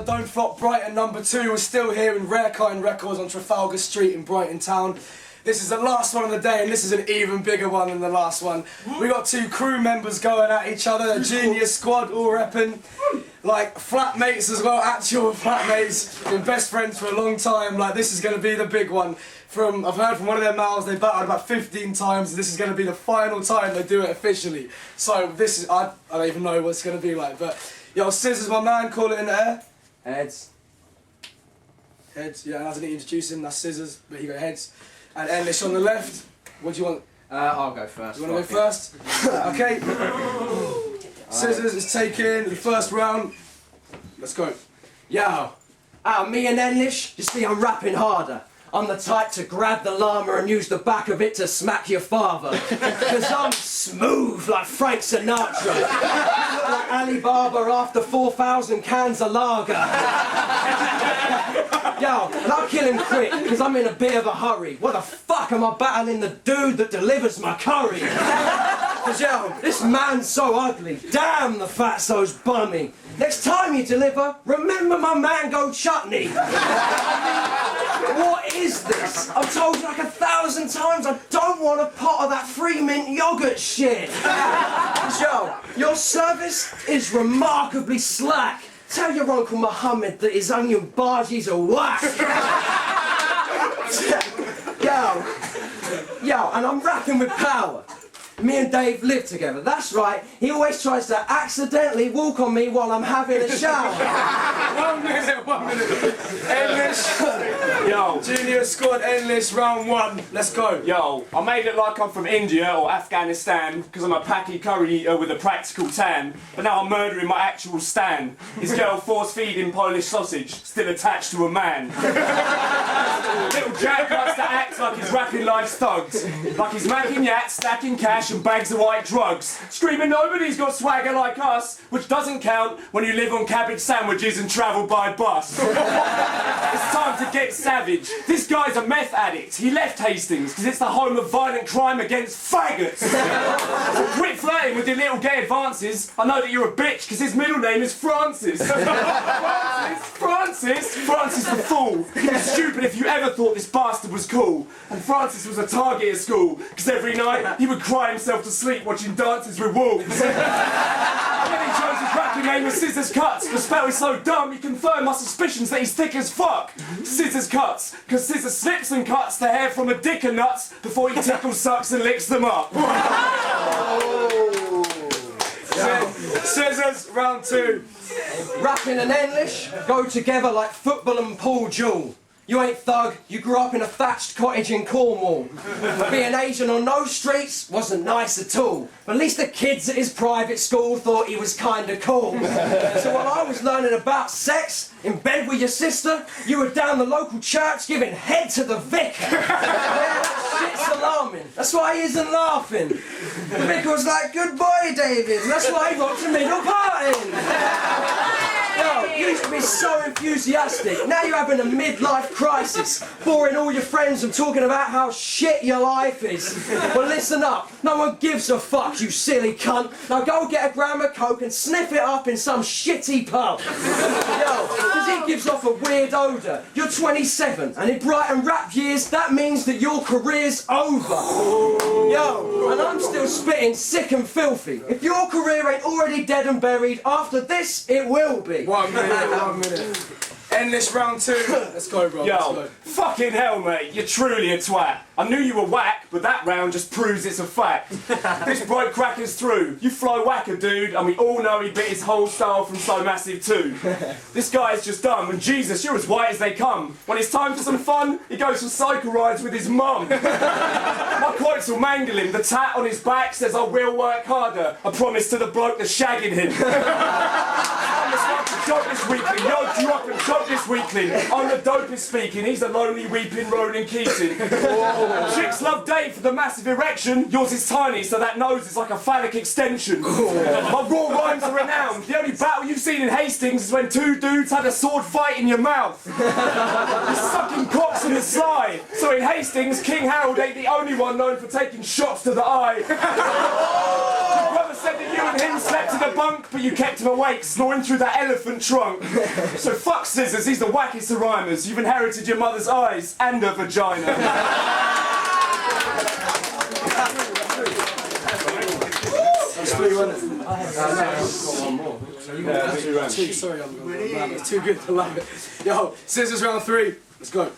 Don't Flop Brighton #2 was still here in Rare Kind Records on Trafalgar Street in Brighton Town. This is the last one of the day, and this is an even bigger one than the last one. We got two crew members going at each other, a junior squad all repping, like flatmates as well, actual flatmates, been best friends for a long time. Like, this is going to be the big one. I've heard from one of their mouths they battled about 15 times, and this is going to be the final time they do it officially. So this is, I don't even know what it's going to be like, but yo, SCIZZAHZ, my man, call it in the air. Heads. Heads, yeah, I didn't introduce him, that's SCIZZAHZ, but he got heads. And ENLISH on the left. What do you want? I'll go first. You want to go first? Okay. SCIZZAHZ is taking the first round. Let's go. Yo, me and ENLISH, you see I'm rapping harder. I'm the type to grab the llama and use the back of it to smack your father. Cause I'm smooth like Frank Sinatra. Like Alibaba after 4,000 cans of lager. Yo, and I'll kill him quick, cause I'm in a bit of a hurry. What the fuck am I battling the dude that delivers my curry? Cause yo, this man's so ugly. Damn, the fatso's bummy. Next time you deliver, remember my mango chutney. What is this? I've told you like 1,000 times I don't want a pot of that free mint yogurt shit. Yo, your service is remarkably slack. Tell your Uncle Muhammad that his onion bhajis are whack. Yo, and I'm rapping with power. Me and Dave live together, that's right. He always tries to accidentally walk on me while I'm having a shower. 1 minute. ENLISH. Yo. Junior squad, ENLISH, round 1. Let's go. Yo, I made it like I'm from India or Afghanistan because I'm a Paki curry eater with a practical tan, but now I'm murdering my actual Stan. His girl force-feeding Polish sausage, still attached to a man. Little Jack likes to act like he's rapping life's thugs, like he's macking yats, stacking cash and bags of white drugs, screaming nobody's got swagger like us, which doesn't count when you live on cabbage sandwiches and travel by bus. It's time to get savage. This guy's a meth addict. He left Hastings because it's the home of violent crime against faggots. So quit flirting with your little gay advances. I know that you're a bitch because his middle name is Francis. Francis the fool. He was stupid if you ever thought this bastard was cool. And Francis was a target at school because every night he would cry himself to sleep watching Dances with Wolves. And then he chose his rapping name as SCIZZAHZ. The spell is so dumb you confirm my suspicions that he's thick as fuck. SCIZZAHZ, because SCIZZAHZ snips and cuts the hair from a dick and nuts before he tickles, sucks and licks them up. SCIZZAHZ, round 2. Rapping and ENLISH go together like football and Paul Jewell. You ain't thug, you grew up in a thatched cottage in Cornwall. Being Asian on those streets wasn't nice at all. But at least the kids at his private school thought he was kinda cool. So while I was learning about sex, in bed with your sister, you were down the local church giving head to the vicar. Yeah, that shit's alarming. That's why he isn't laughing. The vicar was like, good boy, David. And that's why he got the middle part in. Yo, you used to be so enthusiastic. Now you're having a midlife crisis, boring all your friends and talking about how shit your life is. Well, listen up. No one gives a fuck, you silly cunt. Now go get a gram of coke and sniff it up in some shitty pub. Yo, because he gives off a weird odour. You're 27, and in Brighton rap years, that means that your career's over. Yo, and I'm still spitting sick and filthy. If your career ain't already dead and buried, after this, it will be. 1 minute. ENLISH, round 2. Let's go, bro. Yo, fucking hell, mate, you're truly a twat. I knew you were whack, but that round just proves it's a fact. This broke cracker's through. You fly whacker, dude, and we all know he bit his whole style from So Massive too. This guy's just dumb, and Jesus, you're as white as they come. When it's time for some fun, he goes for cycle rides with his mum. My quotes will mangle him. The tat on his back says I will work harder. I promise to the bloke that's shagging him. I'm the smartest joke this weekly. Yoked you up and choke this weekly. I'm the dopest speaking. He's the lonely weeping Ronan Keating. Chicks love Dave for the massive erection. Yours is tiny, so that nose is like a phallic extension. My raw rhymes are renowned. The only battle you've seen in Hastings is when two dudes had a sword fight in your mouth. You're sucking cocks in the sly. So in Hastings, King Harold ain't the only one known for taking shots to the eye. Your brother said that you and him slept in a bunk, but you kept him awake, snoring through that elephant trunk. So fuck Scizzahz, he's the wackest of rhymers. You've inherited your mother's eyes and her vagina. That's 3 minutes. Two, sorry, it's too good to love it. Yo, Scizzahz round 3. Let's go.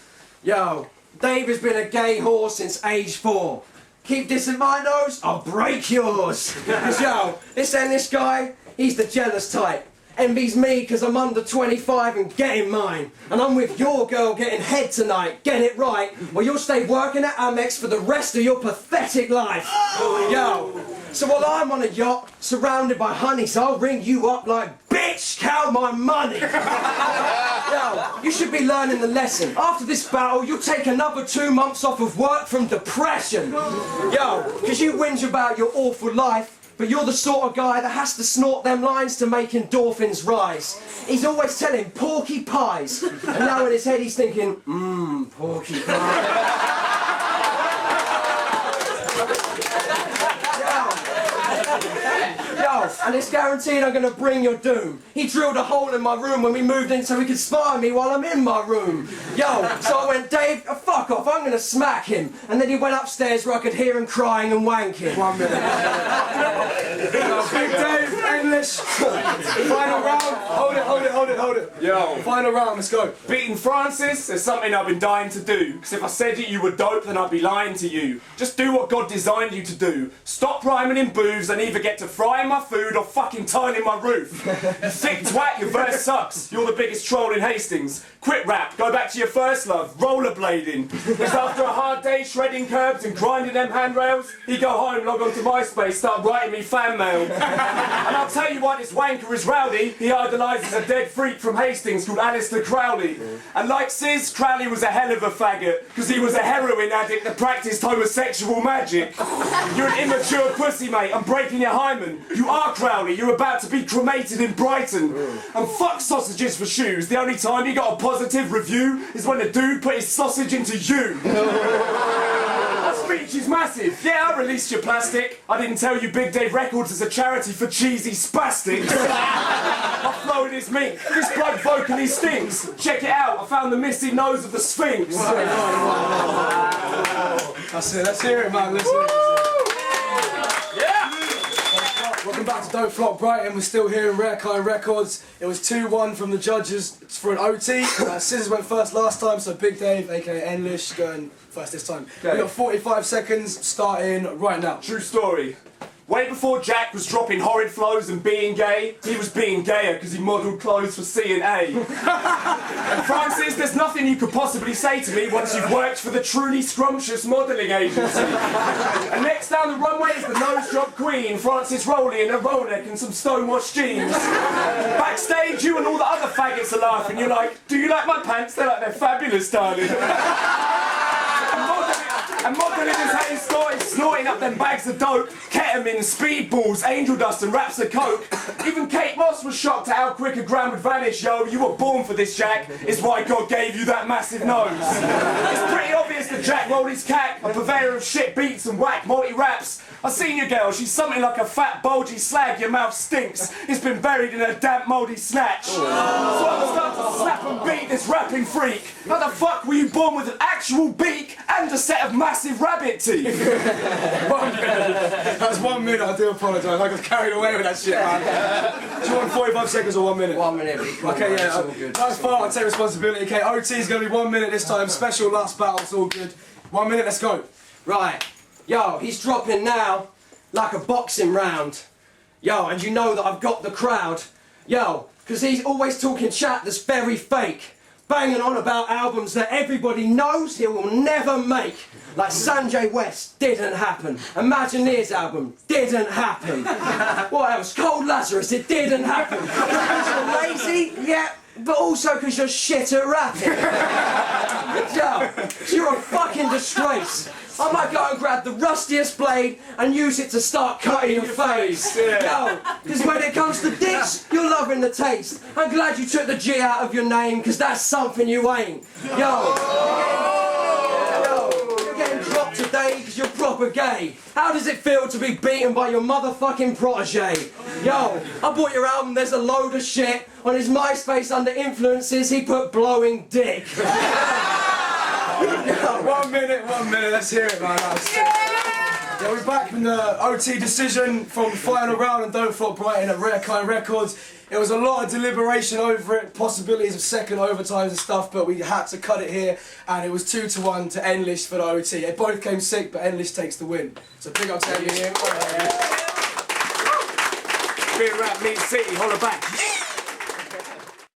Yo, Dave has been a gay whore since age 4. Keep dissing my nose, I'll break yours. 'Cause yo, this guy, he's the jealous type. Envies me because I'm under 25 and getting mine. And I'm with your girl getting head tonight, get it right, or you'll stay working at Amex for the rest of your pathetic life. Yo, so while I'm on a yacht, surrounded by honeys, I'll ring you up like, bitch, count my money. Yo, you should be learning the lesson. After this battle, you'll take another 2 months off of work from depression. Yo, because you whinge about your awful life, but you're the sort of guy that has to snort them lines to make endorphins rise. He's always telling porky pies, and now in his head he's thinking, porky pie. Yo, and it's guaranteed I'm gonna bring your doom. He drilled a hole in my room when we moved in so he could spy on me while I'm in my room. Yo, so I went, Dave, fuck off, I'm gonna smack him. And then he went upstairs where I could hear him crying and wanking. 1 minute. Big Dave, ENLISH. Final round. Hold it. Yo. Final round, let's go. Beating Francis is something I've been dying to do. Because if I said it you were dope, then I'd be lying to you. Just do what God designed you to do. Stop rhyming in booths and either get to frying my food or fucking tiling my roof. You thick twat, your verse sucks. You're the biggest troll in Hastings. Quit rap, go back to your first love, rollerblading. Because after a hard day shredding curbs and grinding them handrails, he go home, log on to MySpace, start writing me fan mail. And I'll tell you why this wanker is rowdy. He idolises a dead freak from Hastings called Alistair Crowley. And like Sis, Crowley was a hell of a faggot, because he was a heroin addict that practised homosexual magic. You're an immature pussy, mate, I'm breaking your hymen. You are Crowley, you're about to be cremated in Brighton. And fuck sausages for shoes, the only time you got a positive review is when a dude put his sausage into you. That speech is massive. Yeah, I released your plastic. I didn't tell you Big Dave Records is a charity for cheesy spastics. My flowing is mink. This bloke vocally stinks. Check it out, I found the missing nose of the Sphinx. That's it, let's hear it, man. Listen. Yeah! Welcome back to Don't Flop Brighton. We're still here in Rare Kind Records. It was 2-1 from the judges for an OT. Scizzahz went first last time, so Big Dave, aka ENLISH, going first this time. Okay. We got 45 seconds starting right now. True story. Way before Jack was dropping horrid flows and being gay, he was being gayer because he modelled clothes for C&A. And Francis, there's nothing you could possibly say to me once you've worked for the truly scrumptious modelling agency. And next down the runway is the nose job queen, Francis Rowley in a roll neck and some stonewashed jeans. Backstage, you and all the other faggots are laughing. You're like, do you like my pants? They're like, they're fabulous, darling. And modelling is how he started snorting up them bags of dope, ketamine, speedballs, angel dust and wraps of coke. Even Kate Moss was shocked at how quick a gram would vanish, yo. You were born for this, Jack. It's why God gave you that massive nose. It's pretty obvious that Jack rolled his cack, a purveyor of shit beats and whack multi-raps. I seen your girl, she's something like a fat, bulgy slag, your mouth stinks. It's been buried in a damp, mouldy snatch. So I'm starting to slap and beat this rapping freak. How the fuck were you born with an actual beak and a set of massive rabbit teeth? 1 minute. That's 1 minute, I do apologise. I got carried away with that shit, man. Do you want 45 seconds or 1 minute? 1 minute. Okay, yeah, it's all good. that's fine, I'll take responsibility. Okay, OT is going to be 1 minute this time. Special last battle, it's all good. 1 minute, let's go. Right. Yo, he's dropping now like a boxing round. Yo, and you know that I've got the crowd. Yo, because he's always talking chat that's very fake. Banging on about albums that everybody knows he will never make. Like Sanjay West, didn't happen. Imagineers album, didn't happen. Whatever. else, cold Lazarus, it didn't happen. Because you're lazy, yeah, but also because you're shit at rapping. Yo, you're a fucking disgrace. I might go and grab the rustiest blade and use it to start cutting your face. Yo, because when it comes to dicks, you're loving the taste. I'm glad you took the G out of your name, because that's something you ain't. Yo, you're getting dropped today because you're proper gay. How does it feel to be beaten by your motherfucking protege? Yo, I bought your album, there's a load of shit. On his MySpace under influences, he put blowing dick. 1 minute, let's hear it, man. Yeah, we're back from the OT decision from the final round and Don't Fuck Brighton at Rare Kind Records. It was a lot of deliberation over it, possibilities of second overtimes and stuff, but we had to cut it here, and it was 2-1 to ENLISH for the OT. It both came sick, but ENLISH takes the win. So big up to ENLISH. Beer Rap Meet City, holla back.